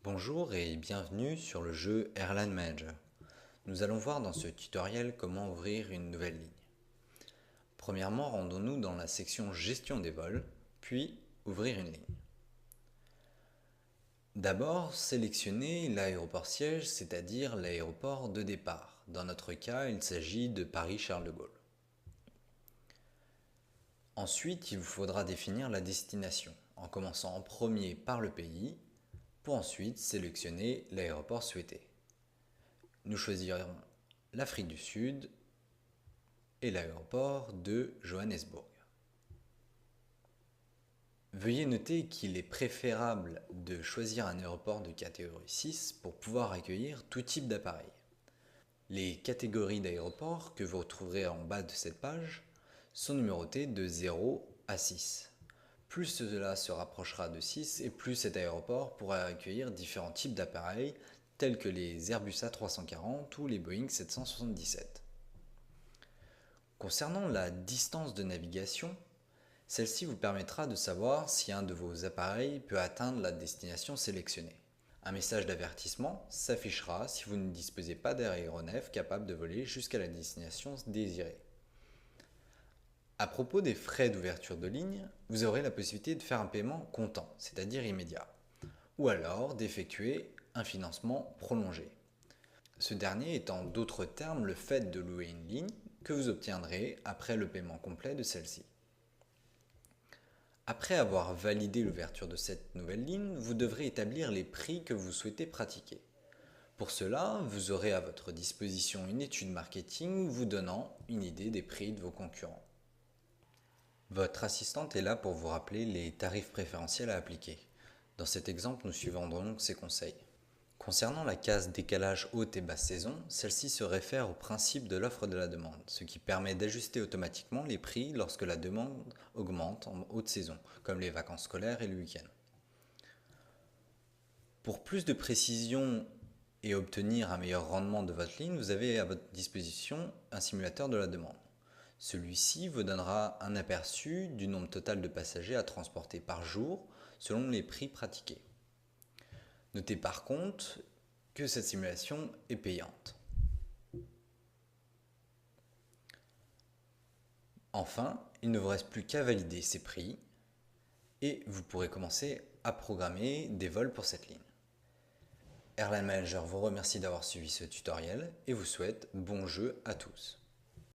Bonjour et bienvenue sur le jeu Airline Manager. Nous allons voir dans ce tutoriel comment ouvrir une nouvelle ligne. Premièrement, rendons-nous dans la section Gestion des vols, puis Ouvrir une ligne. D'abord, sélectionnez l'aéroport siège, c'est-à-dire l'aéroport de départ. Dans notre cas, il s'agit de Paris-Charles de Gaulle. Ensuite, il vous faudra définir la destination, en commençant en premier par le pays, pour ensuite sélectionner l'aéroport souhaité. Nous choisirons l'Afrique du Sud et l'aéroport de Johannesburg. Veuillez noter qu'il est préférable de choisir un aéroport de catégorie 6 pour pouvoir accueillir tout type d'appareil. Les catégories d'aéroports que vous retrouverez en bas de cette page sont numérotées de 0 à 6. Plus cela se rapprochera de 6 et plus cet aéroport pourra accueillir différents types d'appareils tels que les Airbus A340 ou les Boeing 777. Concernant la distance de navigation, celle-ci vous permettra de savoir si un de vos appareils peut atteindre la destination sélectionnée. Un message d'avertissement s'affichera si vous ne disposez pas d'aéronef capable de voler jusqu'à la destination désirée. À propos des frais d'ouverture de ligne, vous aurez la possibilité de faire un paiement comptant, c'est-à-dire immédiat, ou alors d'effectuer un financement prolongé. Ce dernier est en d'autres termes le fait de louer une ligne que vous obtiendrez après le paiement complet de celle-ci. Après avoir validé l'ouverture de cette nouvelle ligne, vous devrez établir les prix que vous souhaitez pratiquer. Pour cela, vous aurez à votre disposition une étude marketing vous donnant une idée des prix de vos concurrents. Votre assistante est là pour vous rappeler les tarifs préférentiels à appliquer. Dans cet exemple, nous suivrons donc ses conseils. Concernant la case décalage haute et basse saison, celle-ci se réfère au principe de l'offre et de la demande, ce qui permet d'ajuster automatiquement les prix lorsque la demande augmente en haute saison, comme les vacances scolaires et le week-end. Pour plus de précision et obtenir un meilleur rendement de votre ligne, vous avez à votre disposition un simulateur de la demande. Celui-ci vous donnera un aperçu du nombre total de passagers à transporter par jour selon les prix pratiqués. Notez par contre que cette simulation est payante. Enfin, il ne vous reste plus qu'à valider ces prix et vous pourrez commencer à programmer des vols pour cette ligne. Airline Manager vous remercie d'avoir suivi ce tutoriel et vous souhaite bon jeu à tous.